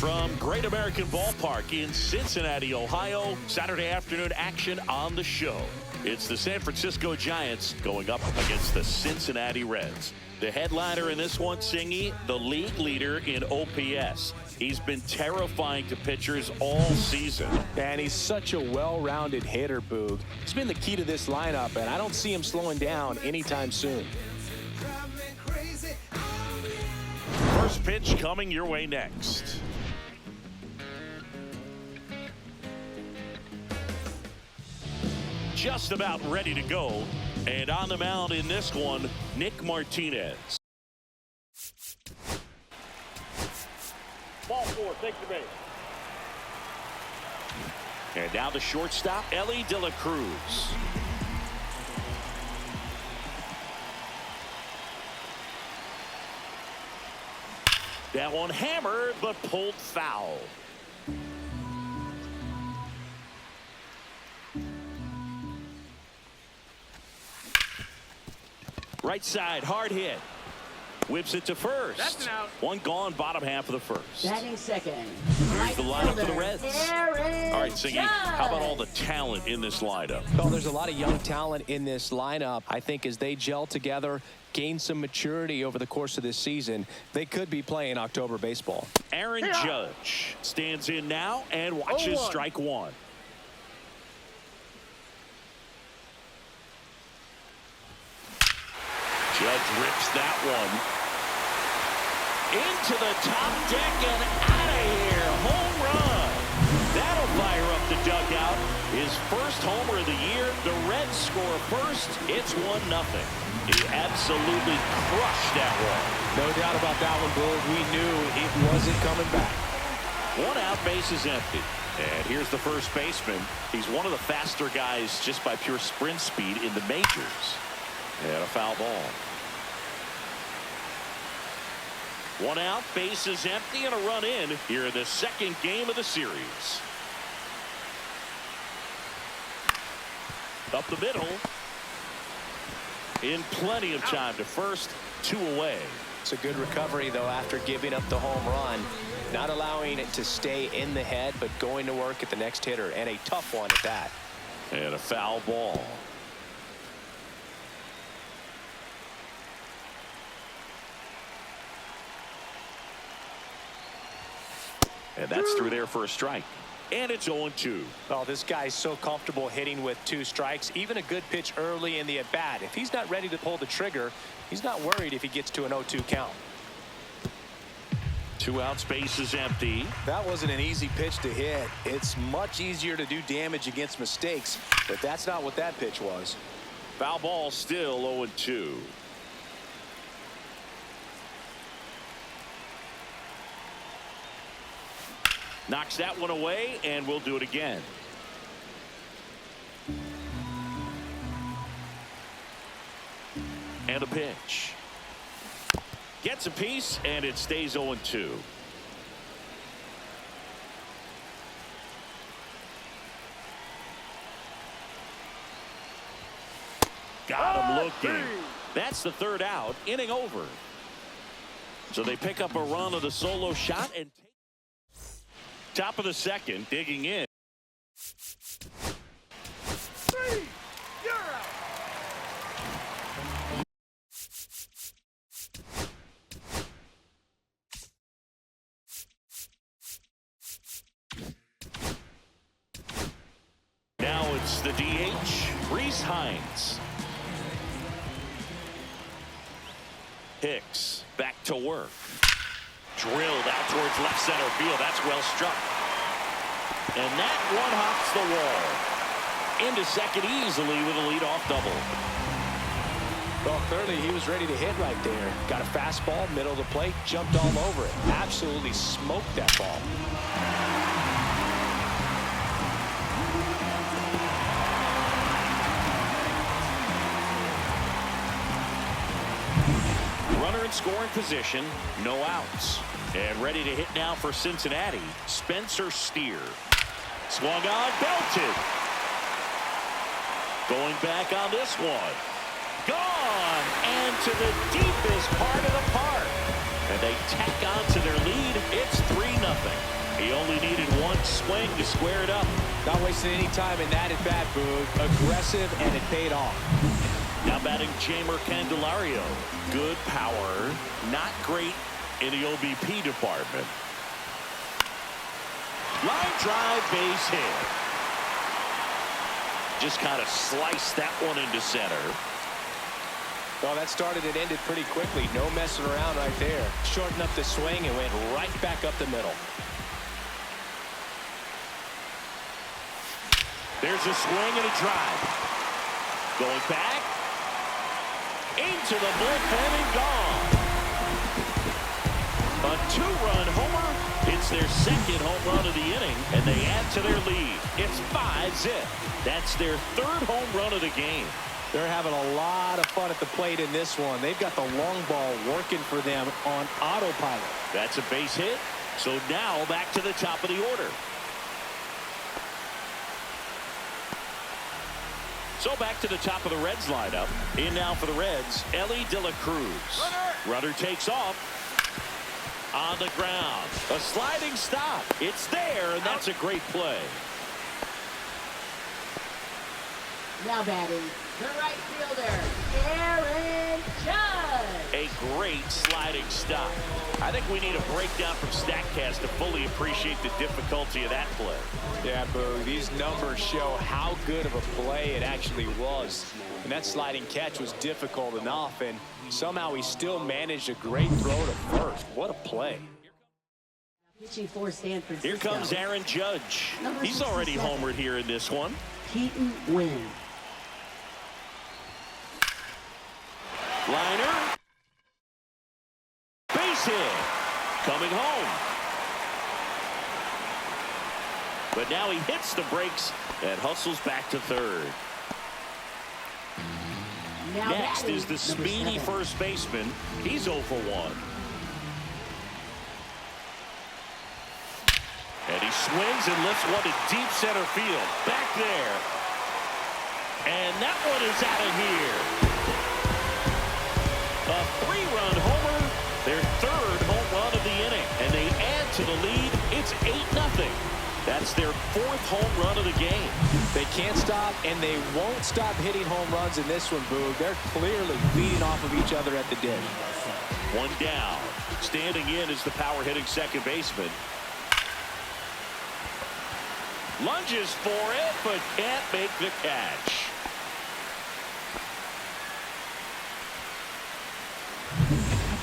from Great American Ballpark in Cincinnati, Ohio. Saturday afternoon action on the show. It's the San Francisco Giants going up against the Cincinnati Reds. The headliner in this one, Singy, the league leader in OPS. He's been terrifying to pitchers all season. And he's such a well-rounded hitter, Boog. He's been the key to this lineup, and I don't see him slowing down anytime soon. First pitch coming your way next. Just about ready to go. And on the mound in this one, Nick Martinez. Ball four, takes the base. And now the shortstop, Elly De La Cruz. That one hammered, but pulled foul. Right side, hard hit. Whips it to first. That's an out. One gone, bottom half of the first. Batting second. Here's the lineup for the Reds. Aaron All right, Singy, how about all the talent in this lineup? Well, there's a lot of young talent in this lineup. I think as they gel together, gain some maturity over the course of this season, they could be playing October baseball. Aaron Judge stands in now and watches strike one. Judge rips that one into the top deck and out of here. Home run. That'll fire up the dugout. His first homer of the year. The Reds score first. It's 1-0. He absolutely crushed that one. No doubt about that one, Bull. We knew it wasn't coming back. One out, base is empty. And here's the first baseman. He's one of the faster guys just by pure sprint speed in the majors. And a foul ball. One out, base is empty, and a run in here in the second game of the series. Up the middle. In plenty of time to first, 2 away. It's a good recovery, though, after giving up the home run. Not allowing it to stay in the head, but going to work at the next hitter, and a tough one at that. And a foul ball. And that's through there for a strike. And it's 0-2. Oh, this guy's so comfortable hitting with 2 strikes. Even a good pitch early in the at-bat. If he's not ready to pull the trigger, he's not worried if he gets to an 0-2 count. 2 outs, base is empty. That wasn't an easy pitch to hit. It's much easier to do damage against mistakes, but that's not what that pitch was. Foul ball, still 0-2. Knocks that one away, and we'll do it again. And a pitch. Gets a piece, and it stays 0-2. Got him looking. That's the 3rd out. Inning over. So they pick up a run of the solo shot and top of the second, digging in. Now it's the DH, Rhys Hines. Hicks back to work. Drilled out towards left center field. That's well struck. And that one hops the wall. Into second easily with a leadoff double. Well, clearly he was ready to hit right there. Got a fastball, middle of the plate, jumped all over it. Absolutely smoked that ball. Runner in scoring position, no outs. And ready to hit now for Cincinnati, Spencer Steer. Swung on, belted. Going back on this one. Gone, and to the deepest part of the park. And they tack on to their lead. It's 3-0. He only needed one swing to square it up. Not wasting any time in that at bat, Boog. Aggressive, and it paid off. Now batting Jeimer Candelario. Good power, not great in the OBP department. Line drive, base hit. Just kind of sliced that one into center. Well, that started and ended pretty quickly. No messing around right there. Shortened up the swing and went right back up the middle. There's a swing and a drive. Going back. Into the bullpen and gone. A two-run homer. It's their second home run of the inning, and they add to their lead. It's 5-zip. That's their third home run of the game. They're having a lot of fun at the plate in this one. They've got the long ball working for them on autopilot. That's a base hit. So now back to the top of the order. So back to the top of the Reds lineup. In now for the Reds, Elly De La Cruz. Runner takes off. On the ground. A sliding stop. It's there, and that's a great play. Now batting, the right fielder, Aaron Judge. A great sliding stop. I think we need a breakdown from StatCast to fully appreciate the difficulty of that play. Yeah, Boog, these numbers show how good of a play it actually was. And that sliding catch was difficult enough, and somehow he still managed a great throw to first. What a play. Pitching for San Francisco. Here comes Aaron Judge. He's already homered here in this one. Keaton Winn. Liner. Base hit. Coming home. But now he hits the brakes and hustles back to third. Now Next batting, is the speedy 7. first baseman. He's 0 for 1. And he swings and lifts one to deep center field. Back there. And that one is out of here. A 3-run homer. Their third home run of the inning. And they add to the lead. It's 8-0. That's their fourth home run of the game. They can't stop, and they won't stop hitting home runs in this one, Boog. They're clearly feeding off of each other at the dish. One down. Standing in is the power-hitting second baseman. Lunges for it, but can't make the catch.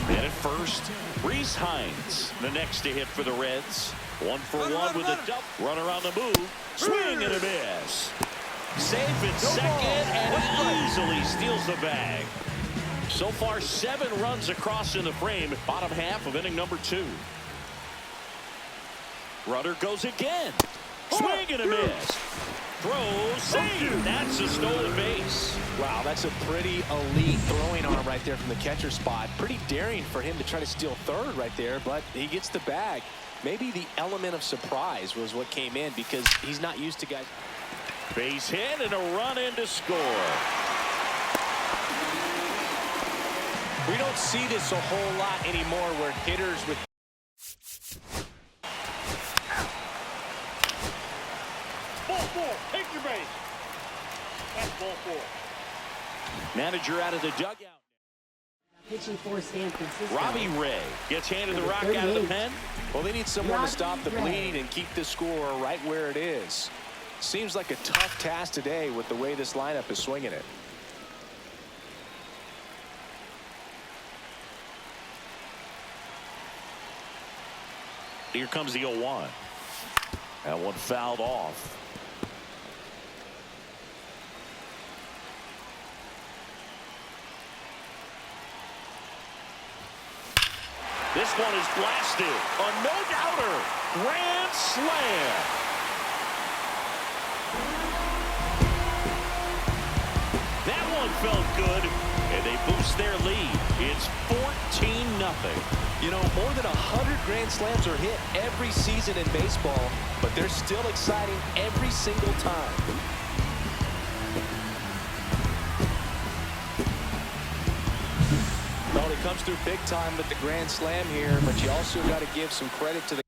And at first, Rhys Hines, the next to hit for the Reds. 1 for 1 with a double. Runner on the move. Swing and a miss. Safe at second, and he easily steals the bag. So far, 7 runs across in the frame. Bottom half of inning number 2. Runner goes again. Swing and a miss. Throw, save. That's a stolen base. Wow, that's a pretty elite throwing arm right there from the catcher spot. Pretty daring for him to try to steal third right there, but he gets the bag. Maybe the element of surprise was what came in because he's not used to guys. Base hit and a run in to score. We don't see this a whole lot anymore where hitters with Ball 4, take your base. That's ball 4. Manager out of the dugout. Pitching for San Francisco. Robbie Ray gets handed the rock out of the pen. Well, they need someone to Robbie stop the Ray. bleeding and keep the score right where it is. Seems like a tough task today with the way this lineup is swinging it. Here comes the 0-1. That one fouled off. This one is blasted. A no-doubter. Grand slam. That one felt good, and they boost their lead. It's 14-0. You know, more than 100 grand slams are hit every season in baseball, but they're still exciting every single time. Well, he comes through big time with the grand slam here, but you also got to give some credit to the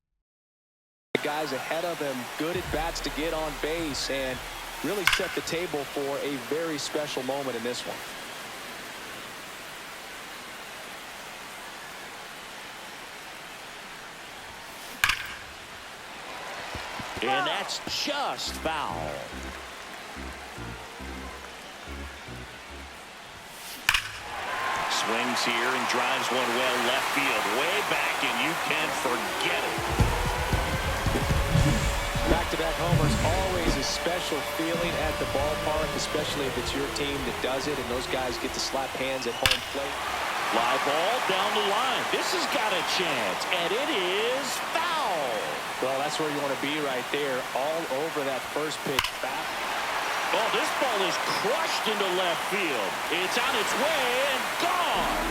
guys ahead of him, good at bats to get on base, and really set the table for a very special moment in this one. And that's just foul. Swings here and drives one well left field. Way back, and you can forget it. Back-to-back homers, always a special feeling at the ballpark, especially if it's your team that does it, and those guys get to slap hands at home plate. Fly ball down the line. This has got a chance, and it is foul. Well, that's where you want to be right there, all over that first pitch. Back. Oh, this ball is crushed into left field. It's on its way and gone.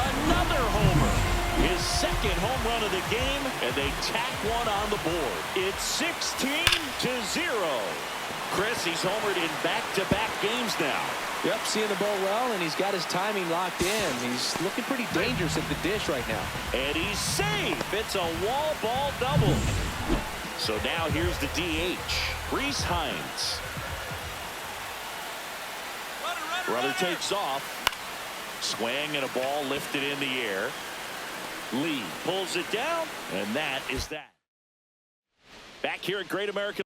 Another homer. His second home run of the game, and they tack one on the board. It's 16-0. Chris, he's homered in back-to-back games now. Yep, seeing the ball well, and he's got his timing locked in. He's looking pretty dangerous at the dish right now. And he's safe. It's a wall ball double. So now here's the DH, Rhys Hines. Runner takes off. Swing and a ball lifted in the air. Lee pulls it down, and that is that. Back here at Great American.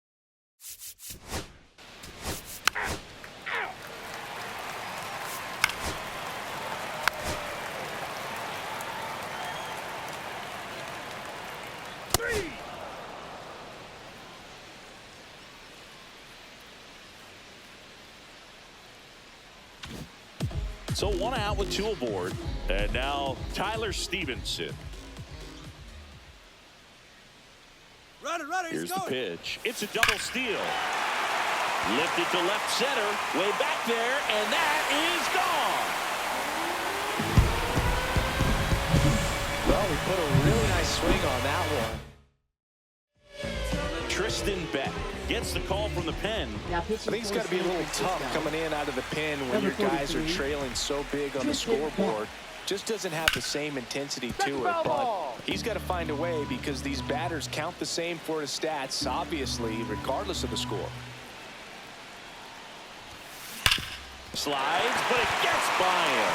So one out with two aboard, and now Tyler Stevenson. Here's the pitch. It's a double steal. Lifted to left center, way back there, and that is gone. Well, we put a really nice swing on that one. Tristan Beck gets the call from the pen. I think it's got to be a little tough coming in out of the pen when your guys are trailing so big on the scoreboard. Just doesn't have the same intensity to it, but he's got to find a way because these batters count the same for his stats, obviously, regardless of the score. Slides, but it gets by him.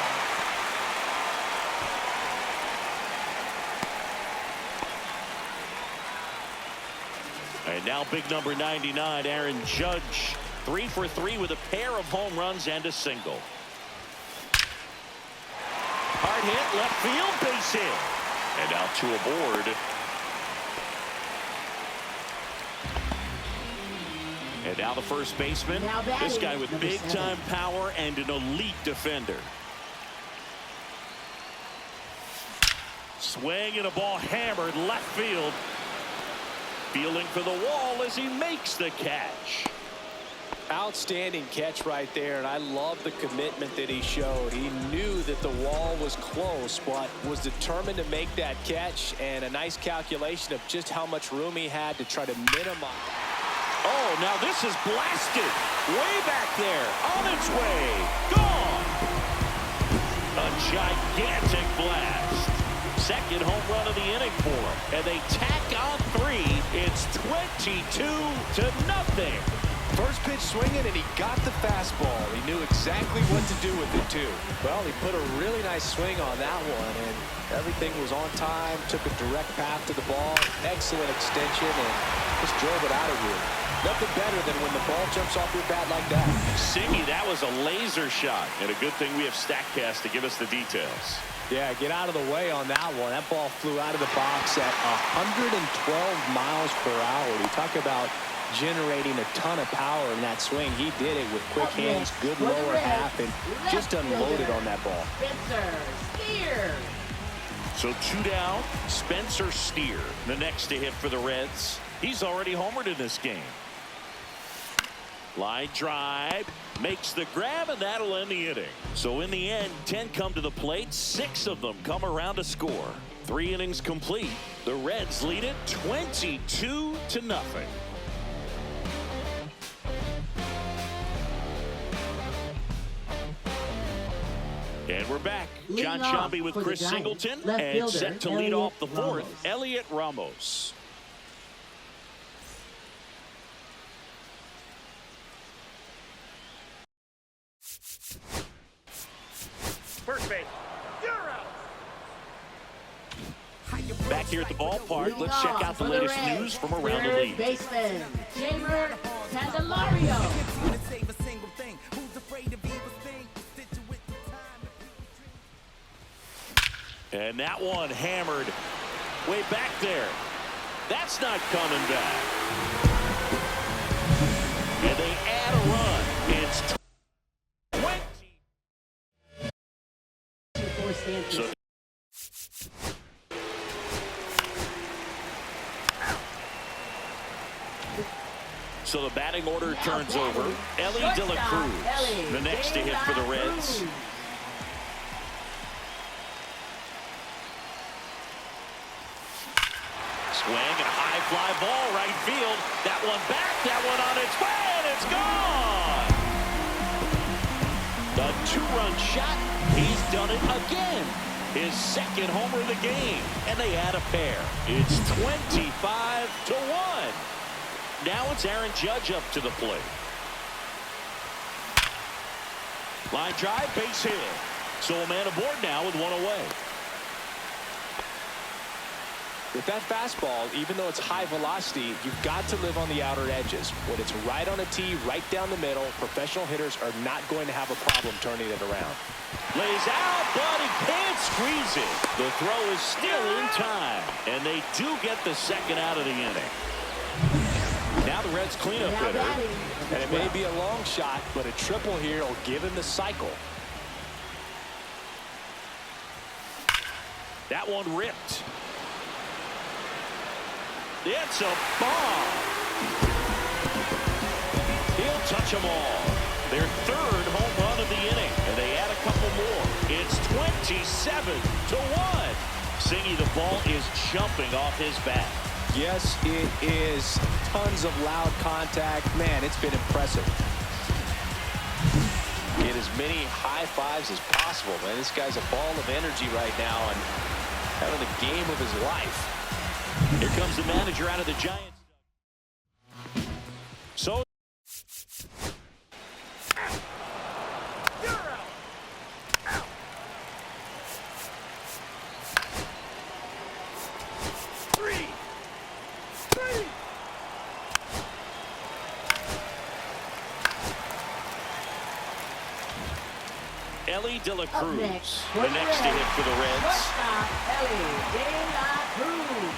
And now big number 99, Aaron Judge, 3 for 3 with a pair of home runs and a single. Hard hit, left field, base hit. And now two aboard. And now the first baseman, this guy with big-time power and an elite defender. Swing and a ball hammered left field. Feeling for the wall as he makes the catch. Outstanding catch right there, and I love the commitment that he showed. He knew that the wall was close, but was determined to make that catch, and a nice calculation of just how much room he had to try to minimize. Oh, now this is blasted. Way back there, on its way, gone. A gigantic blast. Second home run of the inning for him, and they tack on 3. It's 22-0. First pitch swinging, and he got the fastball. He knew exactly what to do with it, too. Well, he put a really nice swing on that one, and everything was on time, took a direct path to the ball, excellent extension, and just drove it out of here. Nothing better than when the ball jumps off your bat like that. Singy, that was a laser shot, and a good thing we have StatCast to give us the details. Yeah, get out of the way on that one. That ball flew out of the box at 112 miles per hour. You talk about generating a ton of power in that swing. He did it with quick hands, good lower half, and just unloaded on that ball. Spencer Steer. So 2 down, Spencer Steer, the next to hit for the Reds. He's already homered in this game. Line drive, makes the grab, and that'll end the inning. So in the end, 10 come to the plate, 6 of them come around to score. 3 innings complete. The Reds lead it 22-0. And we're back. John Leading off Shelby with for the Chris Giants, Singleton left and fielder, set to lead off the Elliot fourth, Ramos. Elliot Ramos. First base. You're out. Back here at the ballpark, Leading let's check off out the for latest Reds, news from around the third league. baseman, Jamer Candelario. And that one hammered way back there. That's not coming back. And they add a run. It's 20. For San So Francisco. So the batting order Now turns batting, over. Ellie De La shortstop, Cruz, Ellie the next to De hit La for the Reds. Cruz. Swing and a high fly ball right field. That one back, that one on its way, and it's gone. The two-run shot, he's done it again. His second homer of the game, and they add a pair. It's 25-1. Now it's Aaron Judge up to the plate. Line drive, base hit. So a man aboard now with one away. With that fastball, even though it's high velocity, you've got to live on the outer edges. When it's right on a tee, right down the middle, professional hitters are not going to have a problem turning it around. Lays out, but he can't squeeze it. The throw is still in time, and they do get the second out of the inning. Now the Reds cleanup Now hitter. batting, And it may be a long shot, but a triple here will give him the cycle. That one ripped. It's a bomb. He'll touch them all. Their third home run of the inning, and they add a couple more. It's 27-1. Singy, the ball is jumping off his bat. Yes, it is. Tons of loud contact. Man, it's been impressive. Get as many high fives as possible, man. This guy's a ball of energy right now and having the game of his life. Here comes the manager out of the Giants. So You're out. Out. 3. Ellie De La Up Cruz, next, the for the next to Reds, hit for the Reds. shortstop, Ellie De La Cruz.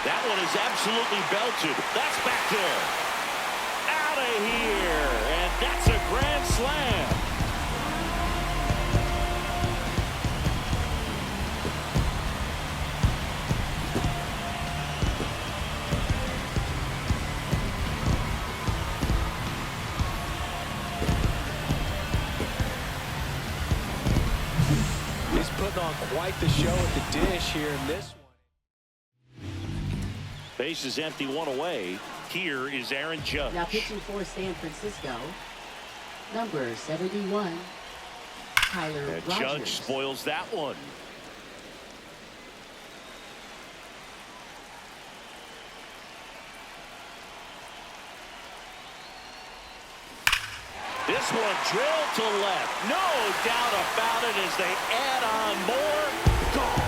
That one is absolutely belted. That's back there. Out of here. And that's a grand slam. He's putting on quite the show at the dish here in this one. Base is empty, one away. Here is Aaron Judge. Now pitching for San Francisco, number 71, Tyler And Rogers. Judge spoils that one. This one drilled to left. No doubt about it as they add on more. Gone.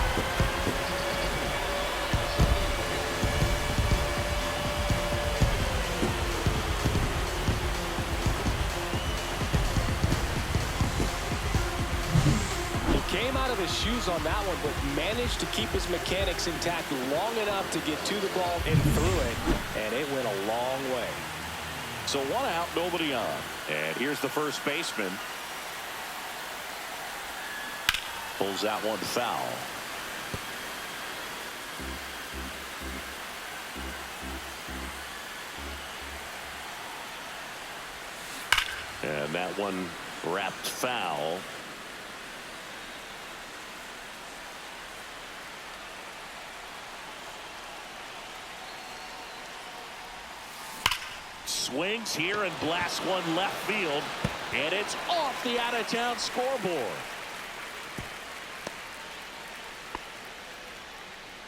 He came out of his shoes on that one, but managed to keep his mechanics intact long enough to get to the ball and through it, and it went a long way. So one out, nobody on. And here's the first baseman. Pulls that one foul. And that one wrapped foul. swings here and blasts one left field, and it's off the out-of-town scoreboard.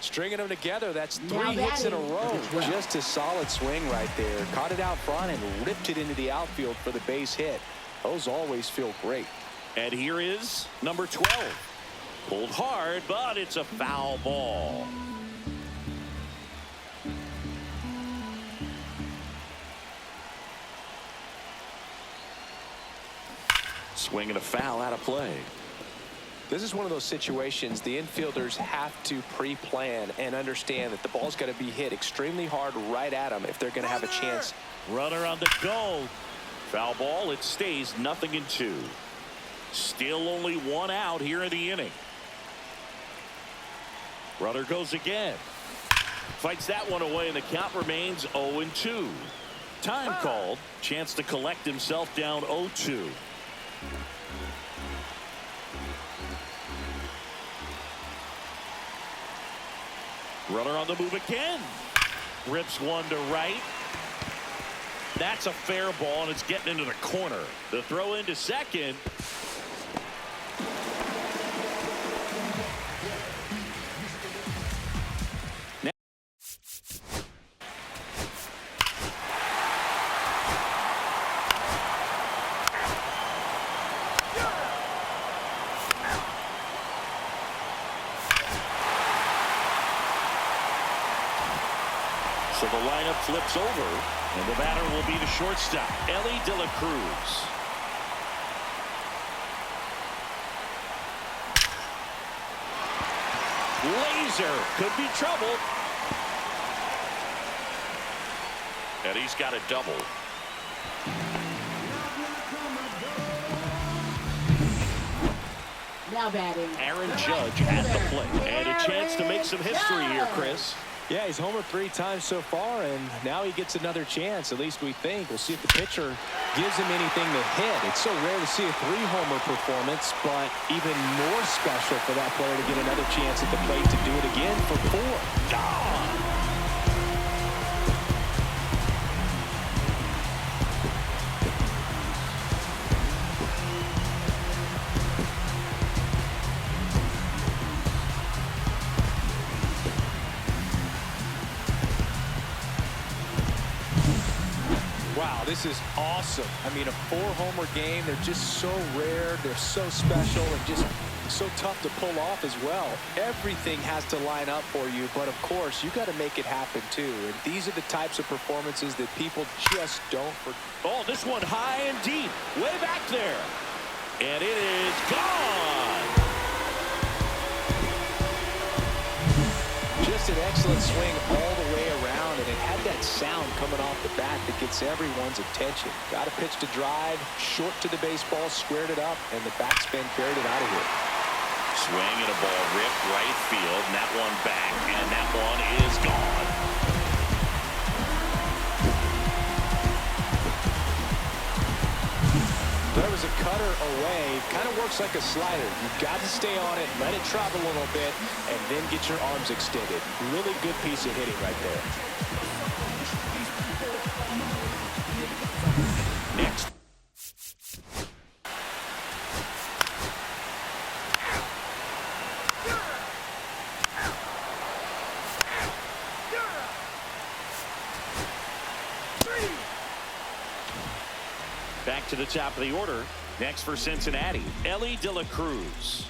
Stringing them together, that's 3 Now hits in a batting, row. number 12. Just a solid swing right there. Caught it out front and ripped it into the outfield for the base hit. Those always feel great. And here is number 12. Pulled hard, but it's a foul ball. Swing and a foul out of play. This is one of those situations the infielders have to pre-plan and understand that the ball's got to be hit extremely hard right at them if they're going to have a chance. Runner on the go. Foul ball. It stays 0-2. Still only 1 out here in the inning. Runner goes again. Fights that one away, and the count remains 0-2. Time called. Chance to collect himself down 0-2. Runner on the move again. Rips one to right. That's a fair ball, and it's getting into the corner. The throw into second. So the lineup flips over, and the batter will be the shortstop, Elly De La Cruz. Laser could be trouble. And he's got a double. Now batting. Aaron Judge at the plate. And a chance to make some history here, Chris. Yeah, he's homered 3 times so far, and now he gets another chance, at least we think. We'll see if the pitcher gives him anything to hit. It's so rare to see a 3-homer performance, but even more special for that player to get another chance at the plate to do it again for 4. Gone. Wow, this is awesome. I mean, a 4-homer game, they're just so rare, they're so special, and just so tough to pull off as well. Everything has to line up for you, but of course, you got to make it happen too. And these are the types of performances that people just don't forget. Oh, this one high and deep, way back there. And it is gone. Just an excellent swing all the way around, and it had that sound coming off the bat that gets everyone's attention. Got a pitch to drive, short to the baseball, squared it up, and the backspin carried it out of here. Swing and a ball ripped right field, and that one back, and that one is gone. There was a cutter away. Kind of works like a slider. You've got to stay on it, let it travel a little bit, and then get your arms extended. Really good piece of hitting right there. Next. Back to the top of the order. Next for Cincinnati, Elly De La Cruz.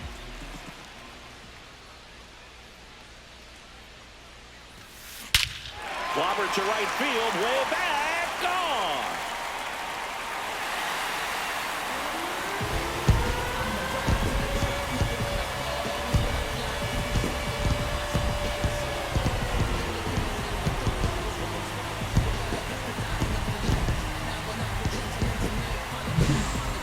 Clobbered to right field, way back, gone.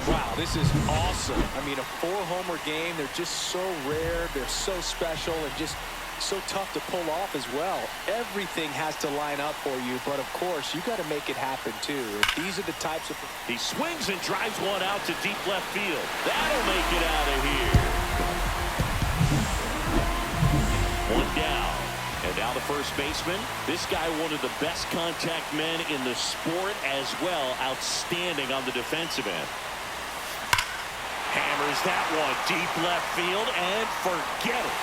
Wow, this is awesome. I mean, a 4-homer game, they're just so rare, they're so special, and just so tough to pull off as well. Everything has to line up for you, but of course, you got to make it happen too. And these are the types of... He swings and drives one out to deep left field. That'll make it out of here. One down, and now the first baseman. This guy, one of the best contact men in the sport as well. Outstanding on the defensive end. Hammers that one deep left field and forget it.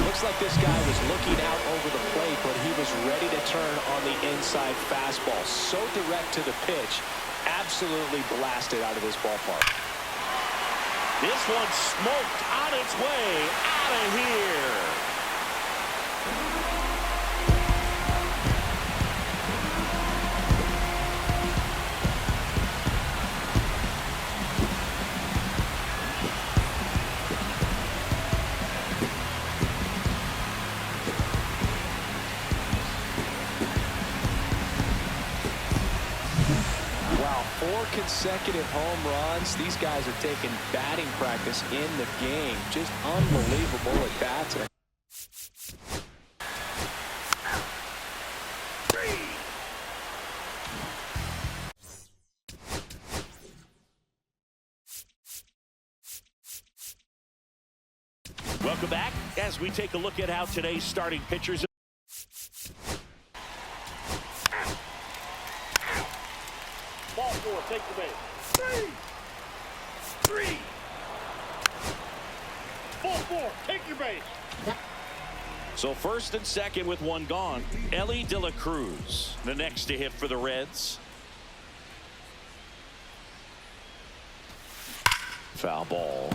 Looks like this guy was looking out over the plate, but he was ready to turn on the inside fastball. So direct to the pitch. Absolutely blasted out of this ballpark. This one smoked on its way out of here. Wow, 4 consecutive home runs. These guys are taking batting practice in the game. Just unbelievable at bats. Welcome back as we take a look at how today's starting pitchers. Ball 4, take the base. 3. Ball 4, take your base. So first and second with one gone. Elly De La Cruz, the next to hit for the Reds. Foul ball.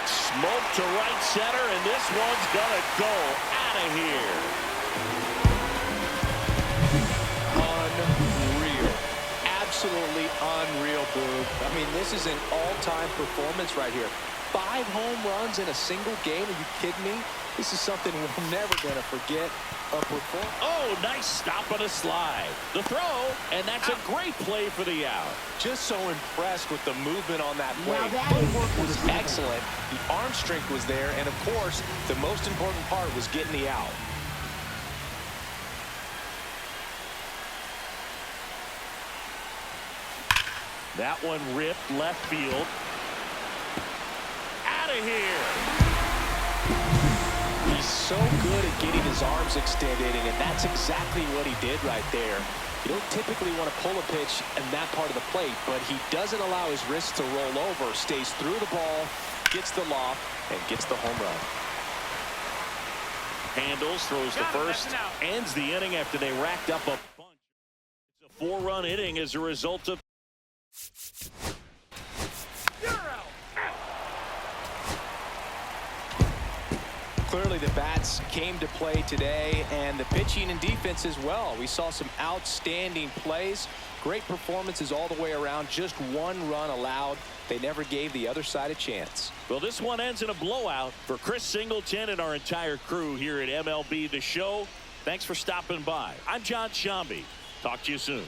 Smoke to right center, and this one's gonna go out of here. Unreal. Absolutely unreal, Boog. I mean, this is an all-time performance right here. 5 home runs in a single game. Are you kidding me? This is something we're never going to forget. A performance. Oh, nice stop on a slide. The throw, and that's a great play for the out. Just so impressed with the movement on that play. Now that Footwork is was clever. excellent. The arm strength was there. And, of course, the most important part was getting the out. That one ripped left field. Out of here. He's so good at getting his arms extended, and that's exactly what he did right there. You don't typically want to pull a pitch in that part of the plate, but he doesn't allow his wrists to roll over, stays through the ball, gets the loft, and gets the home run. Handles, throws the Got it, first, that's an out. ends the inning after they racked up a bunch. It's a 4-run inning as a result of. You're out. Clearly the bats came to play today, and the pitching and defense as well. We saw some outstanding plays, great performances all the way around. Just 1 run allowed. They never gave the other side a chance. Well, this one ends in a blowout. For Chris Singleton and our entire crew here at MLB The Show, thanks for stopping by. I'm John Shambi. Talk to you soon.